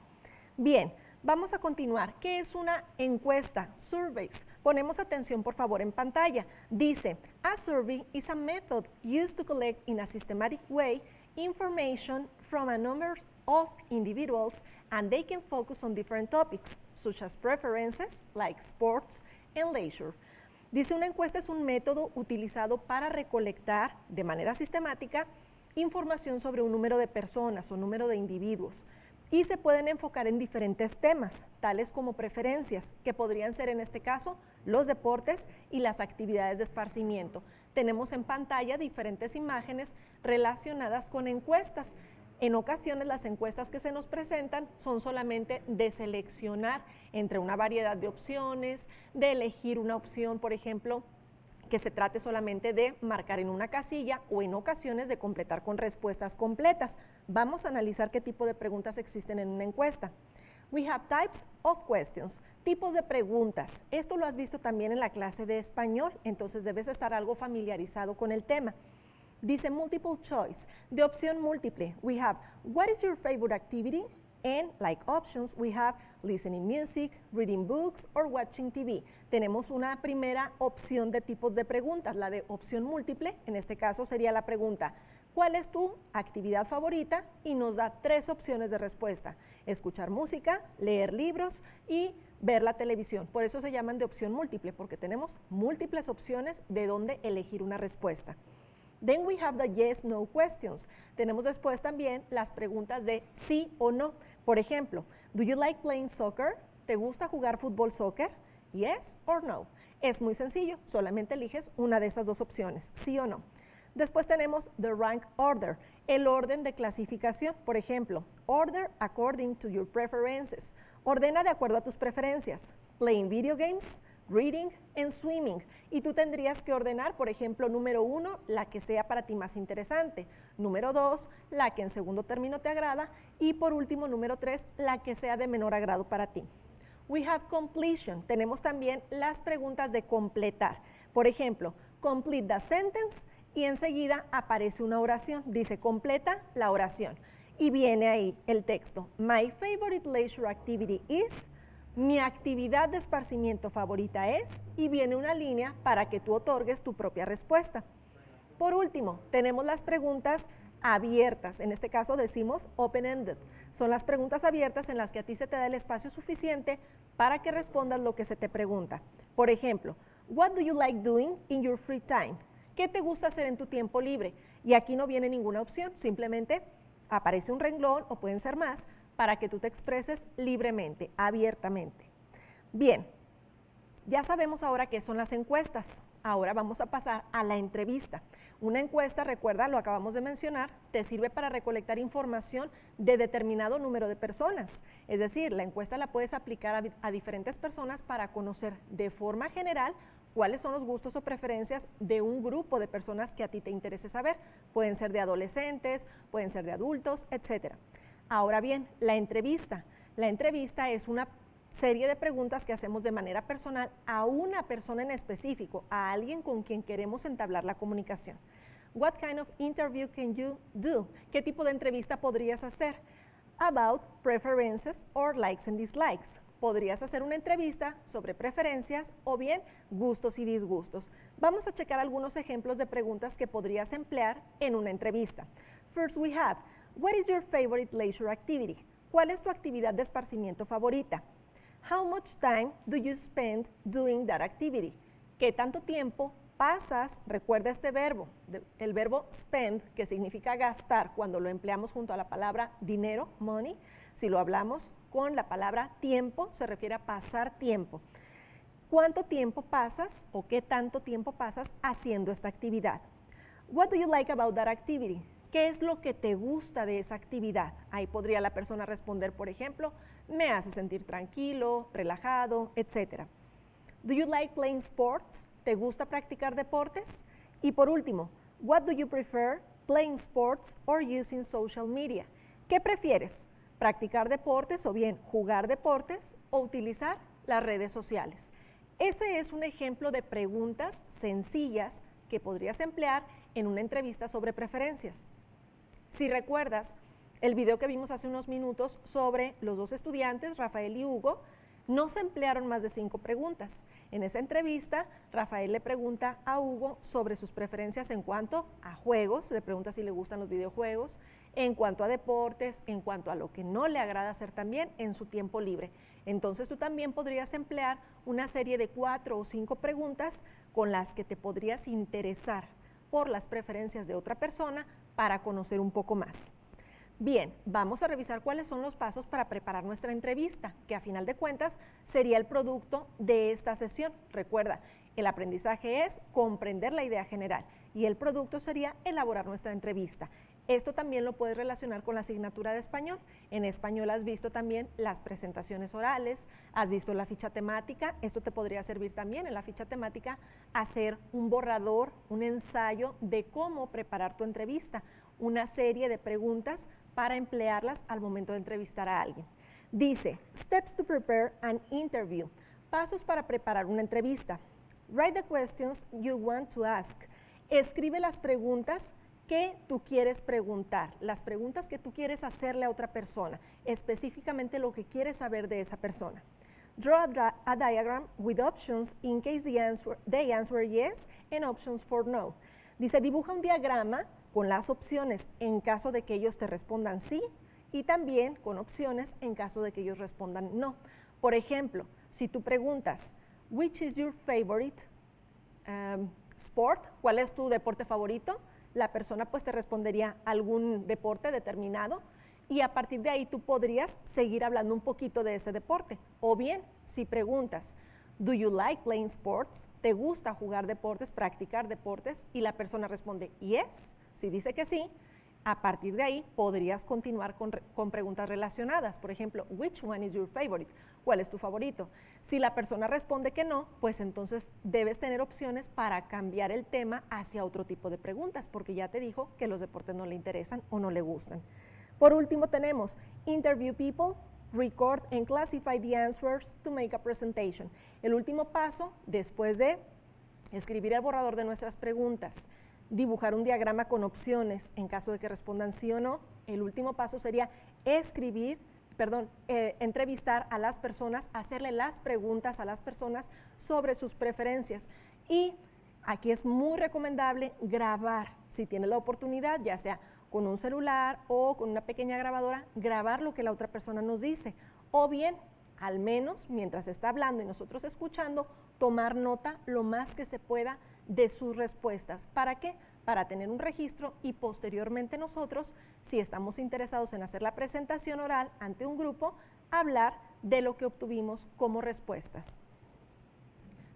S4: Bien. Vamos a continuar. ¿Qué es una encuesta? Surveys. Ponemos atención, por favor, en pantalla. Dice, a survey is a method used to collect in a systematic way information from a number of individuals and they can focus on different topics, such as preferences, like sports and leisure. Dice, una encuesta es un método utilizado para recolectar de manera sistemática información sobre un número de personas o número de individuos. Y se pueden enfocar en diferentes temas, tales como preferencias, que podrían ser en este caso los deportes y las actividades de esparcimiento. Tenemos en pantalla diferentes imágenes relacionadas con encuestas. En ocasiones las encuestas que se nos presentan son solamente de seleccionar entre una variedad de opciones, de elegir una opción, por ejemplo, que se trate solamente de marcar en una casilla o en ocasiones de completar con respuestas completas. Vamos a analizar qué tipo de preguntas existen en una encuesta. We have types of questions, tipos de preguntas. Esto lo has visto también en la clase de español, entonces debes estar algo familiarizado con el tema. Dice multiple choice, de opción múltiple. We have, what is your favorite activity? And like options, we have listening music, reading books, or watching TV. Tenemos una primera opción de tipos de preguntas, la de opción múltiple. En este caso sería la pregunta, ¿cuál es tu actividad favorita? Y nos da 3 opciones de respuesta. Escuchar música, leer libros y ver la televisión. Por eso se llaman de opción múltiple, porque tenemos múltiples opciones de dónde elegir una respuesta. Then we have the yes-no questions. Tenemos después también las preguntas de sí o no. Por ejemplo, do you like playing soccer? ¿Te gusta jugar fútbol soccer? Yes or no. Es muy sencillo, solamente eliges una de esas 2 opciones, sí o no. Después tenemos the rank order, el orden de clasificación. Por ejemplo, order according to your preferences. Ordena de acuerdo a tus preferencias. Playing video games, reading and swimming. Y tú tendrías que ordenar, por ejemplo, número 1, la que sea para ti más interesante. Número 2, la que en segundo término te agrada. Y por último, número 3, la que sea de menor agrado para ti. We have completion. Tenemos también las preguntas de completar. Por ejemplo, complete the sentence y enseguida aparece una oración. Dice, completa la oración. Y viene ahí el texto. My favorite leisure activity is. Mi actividad de esparcimiento favorita es. Y viene una línea para que tú otorgues tu propia respuesta. Por último, tenemos las preguntas abiertas. En este caso decimos open-ended. Son las preguntas abiertas en las que a ti se te da el espacio suficiente para que respondas lo que se te pregunta. Por ejemplo, what do you like doing in your free time? ¿Qué te gusta hacer en tu tiempo libre? Y aquí no viene ninguna opción, simplemente aparece un renglón o pueden ser más para que tú te expreses libremente, abiertamente. Bien, ya sabemos ahora qué son las encuestas. Ahora vamos a pasar a la entrevista. Una encuesta, recuerda, lo acabamos de mencionar, te sirve para recolectar información de determinado número de personas. Es decir, la encuesta la puedes aplicar a diferentes personas para conocer de forma general cuáles son los gustos o preferencias de un grupo de personas que a ti te interese saber. Pueden ser de adolescentes, pueden ser de adultos, etc. Ahora bien, la entrevista. La entrevista es una serie de preguntas que hacemos de manera personal a una persona en específico, a alguien con quien queremos entablar la comunicación. What kind of interview can you do? ¿Qué tipo de entrevista podrías hacer? About preferences or likes and dislikes. Podrías hacer una entrevista sobre preferencias o bien gustos y disgustos. Vamos a checar algunos ejemplos de preguntas que podrías emplear en una entrevista. First we have, what is your favorite leisure activity? ¿Cuál es tu actividad de esparcimiento favorita? How much time do you spend doing that activity? ¿Qué tanto tiempo pasas? Recuerda este verbo, el verbo spend, que significa gastar cuando lo empleamos junto a la palabra dinero, money. Si lo hablamos con la palabra tiempo, se refiere a pasar tiempo. ¿Cuánto tiempo pasas o qué tanto tiempo pasas haciendo esta actividad? What do you like about that activity? ¿Qué es lo que te gusta de esa actividad? Ahí podría la persona responder, por ejemplo, me hace sentir tranquilo, relajado, etc. Do you like playing sports? ¿Te gusta practicar deportes? Y por último, what do you prefer, playing sports or using social media? ¿Qué prefieres? ¿Practicar deportes o bien jugar deportes o utilizar las redes sociales? Ese es un ejemplo de preguntas sencillas que podrías emplear en una entrevista sobre preferencias. Si recuerdas el video que vimos hace unos minutos sobre los dos estudiantes, Rafael y Hugo, no se emplearon más de 5 preguntas. En esa entrevista, Rafael le pregunta a Hugo sobre sus preferencias en cuanto a juegos, le pregunta si le gustan los videojuegos, en cuanto a deportes, en cuanto a lo que no le agrada hacer también en su tiempo libre. Entonces tú también podrías emplear una serie de 4 o 5 preguntas con las que te podrías interesar por las preferencias de otra persona para conocer un poco más. Bien, vamos a revisar cuáles son los pasos para preparar nuestra entrevista, que a final de cuentas sería el producto de esta sesión. Recuerda, el aprendizaje es comprender la idea general y el producto sería elaborar nuestra entrevista. Esto también lo puedes relacionar con la asignatura de español. En español has visto también las presentaciones orales, has visto la ficha temática. Esto te podría servir también en la ficha temática hacer un borrador, un ensayo de cómo preparar tu entrevista, una serie de preguntas para emplearlas al momento de entrevistar a alguien. Dice, steps to prepare an interview, pasos para preparar una entrevista. Write the questions you want to ask. Escribe las preguntas que tú quieres preguntar, las preguntas que tú quieres hacerle a otra persona, específicamente lo que quieres saber de esa persona. Draw a diagram with options in case they answer yes and options for no. Dice, dibuja un diagrama con las opciones en caso de que ellos te respondan sí y también con opciones en caso de que ellos respondan no. Por ejemplo, si tú preguntas, which is your favorite sport? ¿Cuál es tu deporte favorito? La persona pues te respondería algún deporte determinado y a partir de ahí tú podrías seguir hablando un poquito de ese deporte. O bien, si preguntas, do you like playing sports? ¿Te gusta jugar deportes, practicar deportes? Y la persona responde yes. Si dice que sí, A partir de ahí podrías continuar con preguntas relacionadas. Por ejemplo, which one is your favorite? ¿Cuál es tu favorito? Si la persona responde que no, pues entonces debes tener opciones para cambiar el tema hacia otro tipo de preguntas, porque ya te dijo que los deportes no le interesan o no le gustan. Por último tenemos interview people, record and classify the answers to make a presentation. El último paso, después de escribir el borrador de nuestras preguntas, dibujar un diagrama con opciones en caso de que respondan sí o no, el último paso sería entrevistar a las personas, hacerle las preguntas a las personas sobre sus preferencias. Y aquí es muy recomendable grabar, si tienes la oportunidad, ya sea con un celular o con una pequeña grabadora, grabar lo que la otra persona nos dice, o bien, al menos mientras está hablando y nosotros escuchando, tomar nota lo más que se pueda de sus respuestas. ¿Para qué? Para tener un registro y posteriormente nosotros, si estamos interesados en hacer la presentación oral ante un grupo, hablar de lo que obtuvimos como respuestas.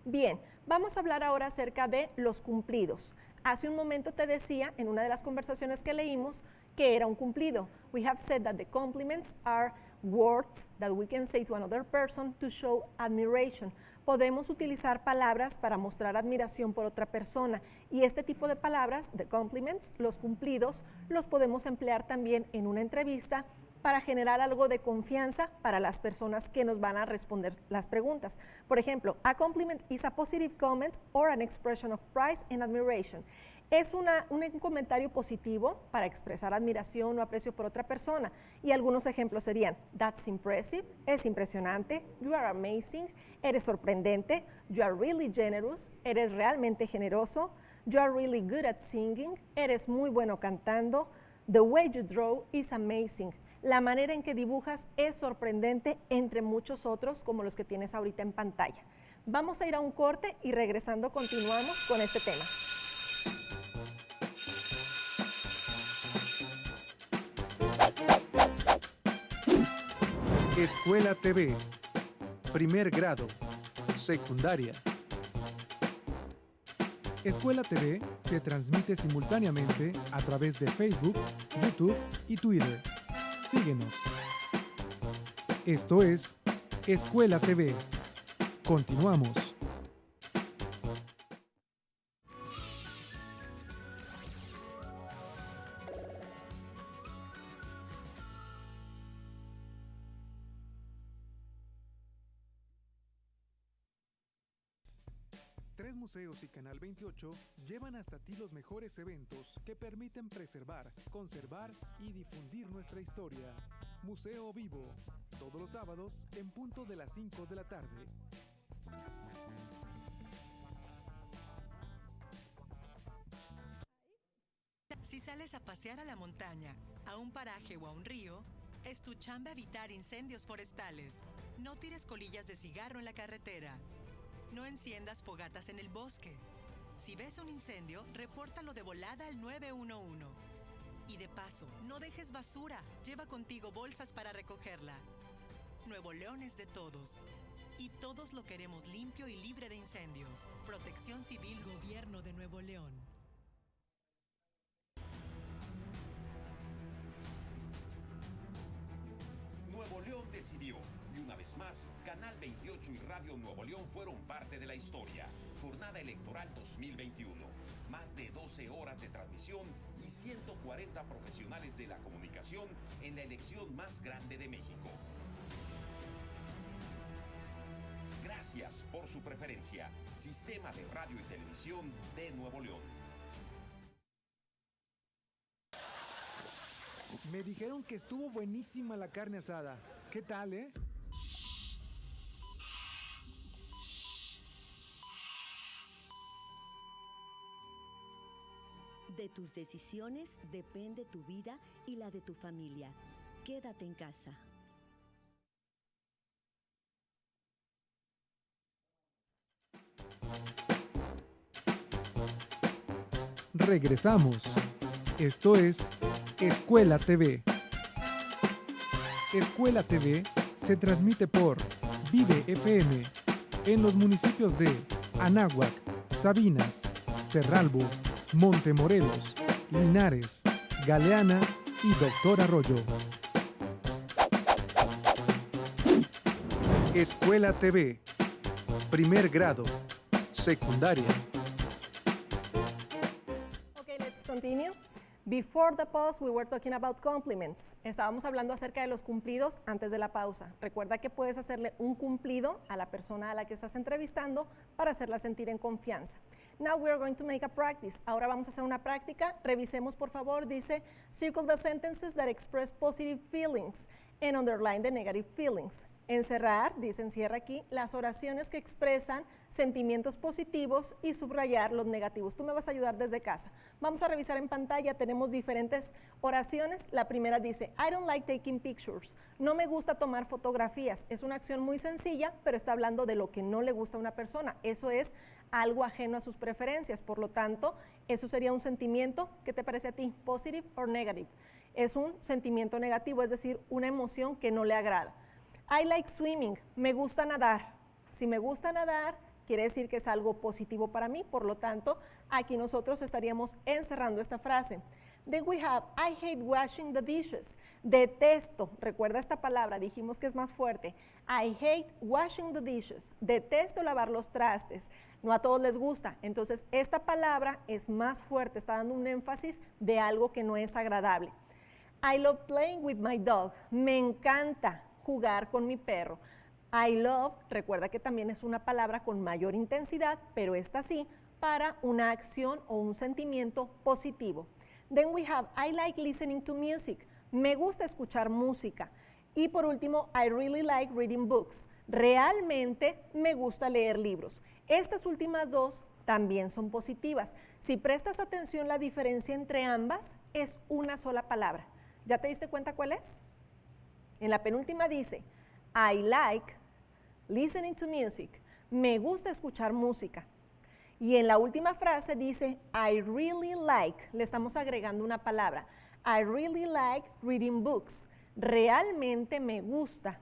S4: Bien, vamos a hablar ahora acerca de los cumplidos. Hace un momento te decía, en una de las conversaciones que leímos, que era un cumplido. We have said that the compliments are words that we can say to another person to show admiration. Podemos utilizar palabras para mostrar admiración por otra persona, y este tipo de palabras, the compliments, los cumplidos, los podemos emplear también en una entrevista para generar algo de confianza para las personas que nos van a responder las preguntas. Por ejemplo, a compliment is a positive comment or an expression of praise and admiration. Es un comentario positivo para expresar admiración o aprecio por otra persona. Y algunos ejemplos serían, that's impressive, es impresionante, you are amazing, eres sorprendente, you are really generous, eres realmente generoso, you are really good at singing, eres muy bueno cantando, the way you draw is amazing. La manera en que dibujas es sorprendente, entre muchos otros como los que tienes ahorita en pantalla. Vamos a ir a un corte y regresando continuamos con este tema.
S3: Escuela TV, primer grado, secundaria. Escuela TV se transmite simultáneamente a través de Facebook, YouTube y Twitter. Síguenos. Esto es Escuela TV. Continuamos. Tres museos y Canal 28 llevan hasta ti los mejores eventos que permiten preservar, conservar y difundir nuestra historia. Museo Vivo, todos los sábados en punto de las 5 de la tarde.
S6: Si sales a pasear a la montaña, a un paraje o a un río, es tu chamba evitar incendios forestales. No tires colillas de cigarro en la carretera. No enciendas fogatas en el bosque. Si ves un incendio, repórtalo de volada al 911. Y de paso, no dejes basura. Lleva contigo bolsas para recogerla. Nuevo León es de todos. Y todos lo queremos limpio y libre de incendios. Protección Civil, Gobierno de Nuevo León.
S12: Nuevo León decidió. Y una vez más, Canal 28 y Radio Nuevo León fueron parte de la historia. Jornada Electoral 2021. Más de 12 horas de transmisión y 140 profesionales de la comunicación en la elección más grande de México. Gracias por su preferencia. Sistema de Radio y Televisión de Nuevo León.
S3: Me dijeron que estuvo buenísima la carne asada. ¿Qué tal, eh?
S13: De tus decisiones depende tu vida y la de tu familia. Quédate en casa.
S3: Regresamos. Esto es Escuela TV. Escuela TV se transmite por Vive FM en los municipios de Anáhuac, Sabinas, Cerralbo, Montemorelos, Linares, Galeana y Doctor Arroyo. Escuela TV, primer grado, secundaria.
S4: Okay, let's continue. Before the pause, we were talking about compliments. Estábamos hablando acerca de los cumplidos antes de la pausa. Recuerda que puedes hacerle un cumplido a la persona a la que estás entrevistando para hacerla sentir en confianza. Now we are going to make a practice. Ahora vamos a hacer una práctica. Revisemos, por favor. Dice, circle the sentences that express positive feelings and underline the negative feelings. Encerrar, dice encierra aquí, las oraciones que expresan sentimientos positivos y subrayar los negativos. Tú me vas a ayudar desde casa. Vamos a revisar en pantalla, tenemos diferentes oraciones. La primera dice, I don't like taking pictures. No me gusta tomar fotografías. Es una acción muy sencilla, pero está hablando de lo que no le gusta a una persona. Eso es algo ajeno a sus preferencias. Por lo tanto, eso sería un sentimiento. ¿Qué te parece a ti? Positive or negative. Es un sentimiento negativo, es decir, una emoción que no le agrada. I like swimming, me gusta nadar. Si me gusta nadar, quiere decir que es algo positivo para mí, por lo tanto, aquí nosotros estaríamos encerrando esta frase. Then we have, I hate washing the dishes. Detesto, recuerda esta palabra, dijimos que es más fuerte. I hate washing the dishes. Detesto lavar los trastes. No a todos les gusta, entonces esta palabra es más fuerte, está dando un énfasis de algo que no es agradable. I love playing with my dog. Me encanta jugar con mi perro. I love, recuerda que también es una palabra con mayor intensidad, pero esta sí, para una acción o un sentimiento positivo. Then we have, I like listening to music. Me gusta escuchar música. Y por último, I really like reading books. Realmente me gusta leer libros. Estas últimas dos también son positivas. Si prestas atención, la diferencia entre ambas es una sola palabra. ¿Ya te diste cuenta cuál es? En la penúltima dice, I like listening to music. Me gusta escuchar música. Y en la última frase dice, I really like, le estamos agregando una palabra. I really like reading books. Realmente me gusta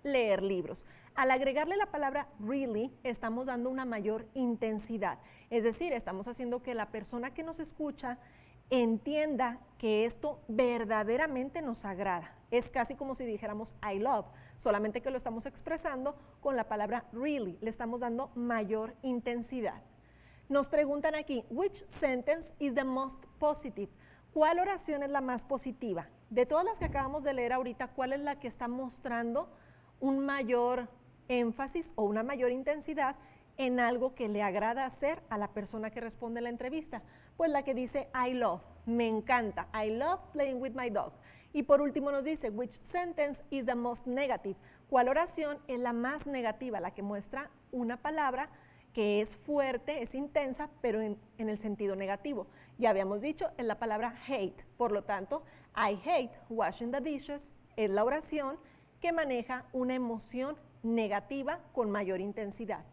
S4: leer libros. Al agregarle la palabra really, estamos dando una mayor intensidad. Es decir, estamos haciendo que la persona que nos escucha entienda que esto verdaderamente nos agrada. Es casi como si dijéramos I love, solamente que lo estamos expresando con la palabra really, le estamos dando mayor intensidad. Nos preguntan aquí, which sentence is the most positive? ¿Cuál oración es la más positiva? De todas las que acabamos de leer ahorita, ¿cuál es la que está mostrando un mayor énfasis o una mayor intensidad en algo que le agrada hacer a la persona que responde la entrevista? Pues la que dice I love, me encanta, I love playing with my dog. Y por último nos dice, which sentence is the most negative? ¿Cuál oración es la más negativa? La que muestra una palabra que es fuerte, es intensa, pero en el sentido negativo. Ya habíamos dicho, es la palabra hate. Por lo tanto, I hate washing the dishes es la oración que maneja una emoción negativa con mayor intensidad.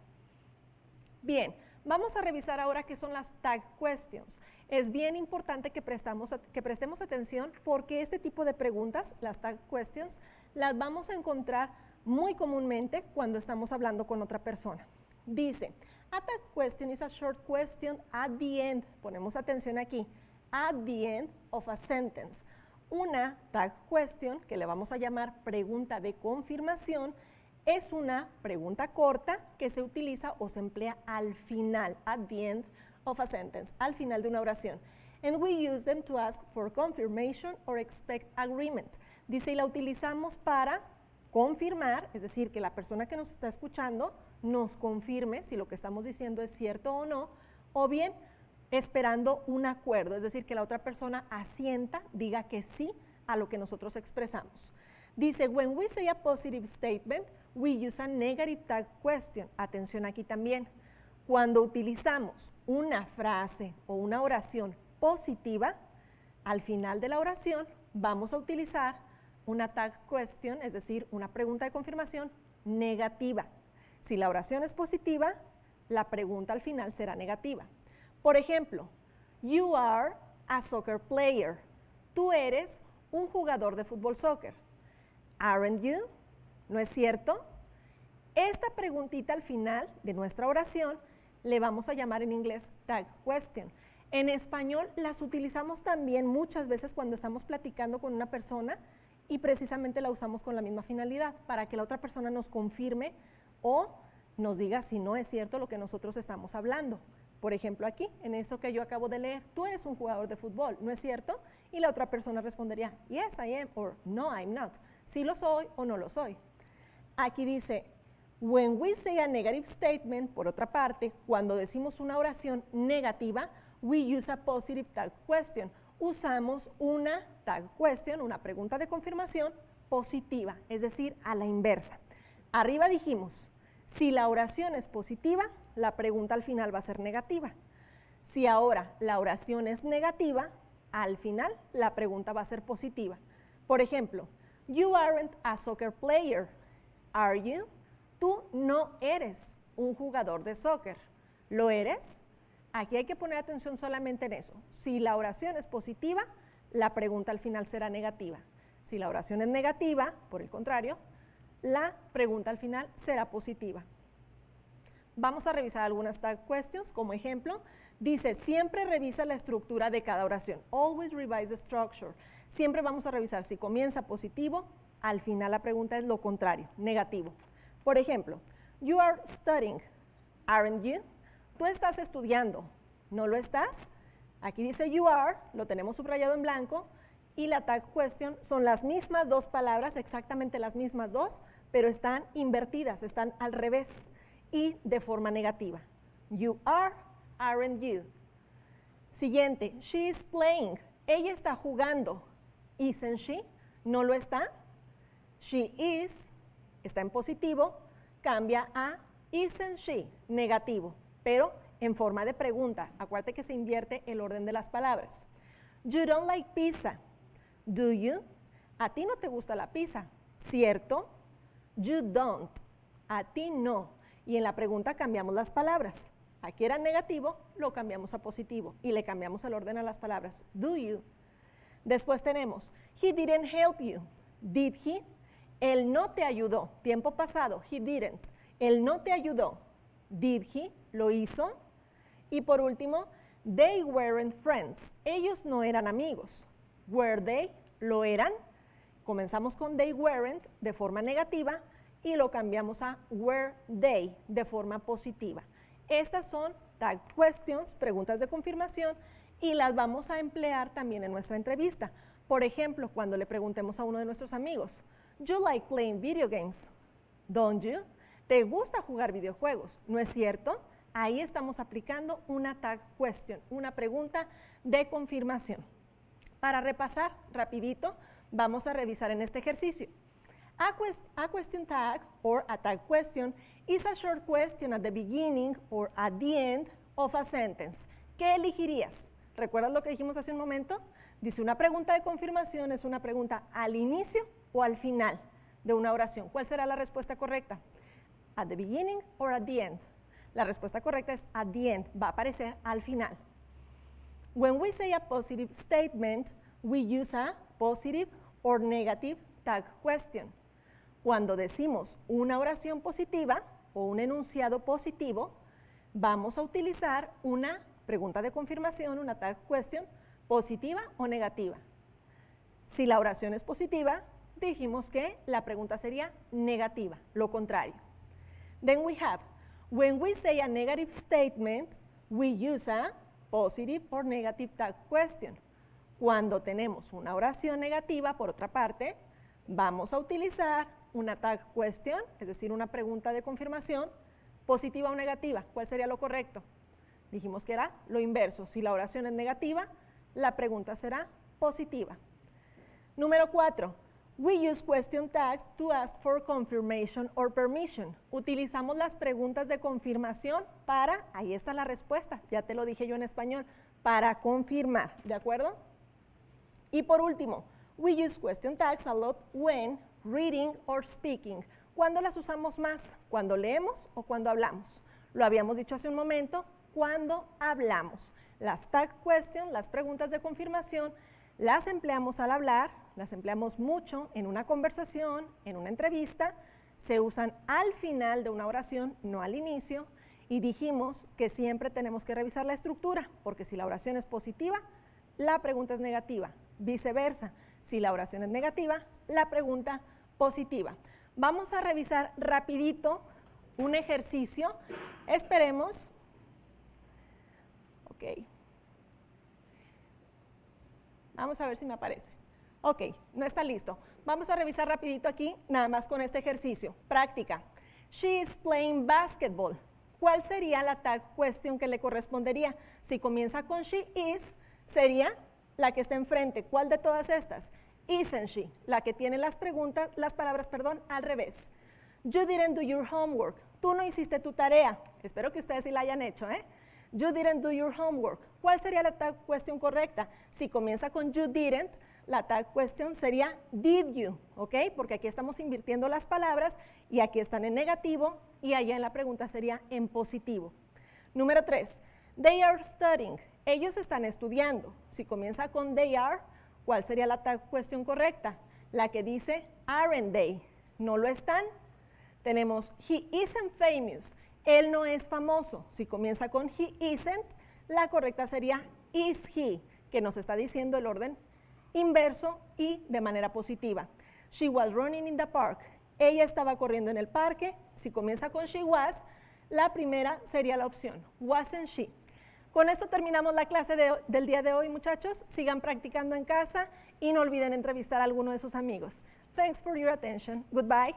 S4: Bien, vamos a revisar ahora qué son las tag questions. Es bien importante que prestemos atención porque este tipo de preguntas, las tag questions, las vamos a encontrar muy comúnmente cuando estamos hablando con otra persona. Dice, a tag question is a short question at the end, ponemos atención aquí, at the end of a sentence. Una tag question, que le vamos a llamar pregunta de confirmación, es una pregunta corta que se utiliza o se emplea al final, at the end of a sentence, al final de una oración. And we use them to ask for confirmation or expect agreement. Dice, y la utilizamos para confirmar, es decir, que la persona que nos está escuchando nos confirme si lo que estamos diciendo es cierto o no, o bien esperando un acuerdo, es decir, que la otra persona asienta, diga que sí a lo que nosotros expresamos. Dice, when we say a positive statement, we use a negative tag question. Atención aquí también. Cuando utilizamos una frase o una oración positiva, al final de la oración vamos a utilizar una tag question, es decir, una pregunta de confirmación negativa. Si la oración es positiva, la pregunta al final será negativa. Por ejemplo, you are a soccer player. Tú eres un jugador de fútbol soccer. Aren't you? ¿No es cierto? Esta preguntita al final de nuestra oración le vamos a llamar en inglés tag question. En español las utilizamos también muchas veces cuando estamos platicando con una persona y precisamente la usamos con la misma finalidad, para que la otra persona nos confirme o nos diga si no es cierto lo que nosotros estamos hablando. Por ejemplo, aquí, en eso que yo acabo de leer, tú eres un jugador de fútbol, ¿no es cierto? Y la otra persona respondería, yes, I am, or no, I'm not. Sí lo soy o no lo soy. Aquí dice, when we say a negative statement, por otra parte, cuando decimos una oración negativa, we use a positive tag question. Usamos una tag question, una pregunta de confirmación positiva, es decir, a la inversa. Arriba dijimos, si la oración es positiva, la pregunta al final va a ser negativa. Si ahora la oración es negativa, al final la pregunta va a ser positiva. Por ejemplo, you aren't a soccer player, are you? Tú no eres un jugador de soccer, ¿lo eres? Aquí hay que poner atención solamente en eso. Si la oración es positiva, la pregunta al final será negativa. Si la oración es negativa, por el contrario, la pregunta al final será positiva. Vamos a revisar algunas tag questions. Como ejemplo, dice, siempre revisa la estructura de cada oración. Always revise the structure. Siempre vamos a revisar si comienza positivo, al final la pregunta es lo contrario, negativo. Por ejemplo, you are studying, aren't you? Tú estás estudiando, ¿no lo estás? Aquí dice you are, lo tenemos subrayado en blanco, y la tag question son las mismas dos palabras, exactamente las mismas dos, pero están invertidas, están al revés y de forma negativa. You are, aren't you? Siguiente, she is playing, ella está jugando, isn't she? ¿No lo está? She is, está en positivo, cambia a isn't she, negativo, pero en forma de pregunta. Acuérdate que se invierte el orden de las palabras. You don't like pizza, do you? A ti no te gusta la pizza, ¿cierto? You don't, a ti no. Y en la pregunta cambiamos las palabras. Aquí era negativo, lo cambiamos a positivo y le cambiamos el orden a las palabras. Do you? Después tenemos, he didn't help you, did he? Él no te ayudó, tiempo pasado, he didn't. Él no te ayudó, did he? ¿Lo hizo? Y por último, they weren't friends. Ellos no eran amigos. Were they? ¿Lo eran? Comenzamos con they weren't de forma negativa y lo cambiamos a were they de forma positiva. Estas son tag questions, preguntas de confirmación, y las vamos a emplear también en nuestra entrevista. Por ejemplo, cuando le preguntemos a uno de nuestros amigos, you like playing video games, don't you? ¿Te gusta jugar videojuegos? ¿No es cierto? Ahí estamos aplicando una tag question, una pregunta de confirmación. Para repasar rapidito, vamos a revisar en este ejercicio. A question tag or a tag question is a short question at the beginning or at the end of a sentence. ¿Qué elegirías? ¿Recuerdas lo que dijimos hace un momento? Dice, una pregunta de confirmación es una pregunta al inicio o al final de una oración. ¿Cuál será la respuesta correcta? At the beginning or at the end. La respuesta correcta es at the end, va a aparecer al final. When we say a positive statement, we use a positive or negative tag question. Cuando decimos una oración positiva o un enunciado positivo, vamos a utilizar una pregunta de confirmación, una tag question, positiva o negativa. Si la oración es positiva, dijimos que la pregunta sería negativa, lo contrario. Then we have, when we say a negative statement, we use a positive or negative tag question. Cuando tenemos una oración negativa, por otra parte, vamos a utilizar una tag question, es decir, una pregunta de confirmación, positiva o negativa. ¿Cuál sería lo correcto? Dijimos que era lo inverso. Si la oración es negativa, la pregunta será positiva. Número 4. We use question tags to ask for confirmation or permission. Utilizamos las preguntas de confirmación para, ahí está la respuesta, ya te lo dije yo en español, para confirmar, ¿de acuerdo? Y por último, we use question tags a lot when reading or speaking. ¿Cuándo las usamos más? ¿Cuando leemos o cuando hablamos? Lo habíamos dicho hace un momento, cuando hablamos. Las tag question, las preguntas de confirmación, las empleamos al hablar, las empleamos mucho en una conversación, en una entrevista, se usan al final de una oración, no al inicio, Y dijimos que siempre tenemos que revisar la estructura, porque si la oración es positiva, la pregunta es negativa. Viceversa, si la oración es negativa, la pregunta positiva. Vamos a revisar rapidito un ejercicio. Esperemos. Ok. Vamos a ver si me aparece. Ok, no está listo. Vamos a revisar rapidito aquí, nada más con este ejercicio. Práctica. She is playing basketball. ¿Cuál sería la tag question que le correspondería? Si comienza con she is, sería la que está enfrente. ¿Cuál de todas estas? Isn't she, la que tiene las palabras al revés. You didn't do your homework. Tú no hiciste tu tarea. Espero que ustedes sí la hayan hecho, ¿eh? You didn't do your homework. ¿Cuál sería la tag question correcta? Si comienza con you didn't, la tag question sería did you, ¿ok? Porque aquí estamos invirtiendo las palabras y aquí están en negativo y allá en la pregunta sería en positivo. Número 3, they are studying. Ellos están estudiando. Si comienza con they are, ¿cuál sería la tag question correcta? La que dice aren't they. ¿No lo están? Tenemos he isn't famous. Él no es famoso. Si comienza con he isn't, la correcta sería is he, que nos está diciendo el orden inverso y de manera positiva. She was running in the park. Ella estaba corriendo en el parque. Si comienza con she was, la primera sería la opción, wasn't she. Con esto terminamos la clase del día de hoy, muchachos. Sigan practicando en casa y no olviden entrevistar a alguno de sus amigos. Thanks for your attention. Goodbye.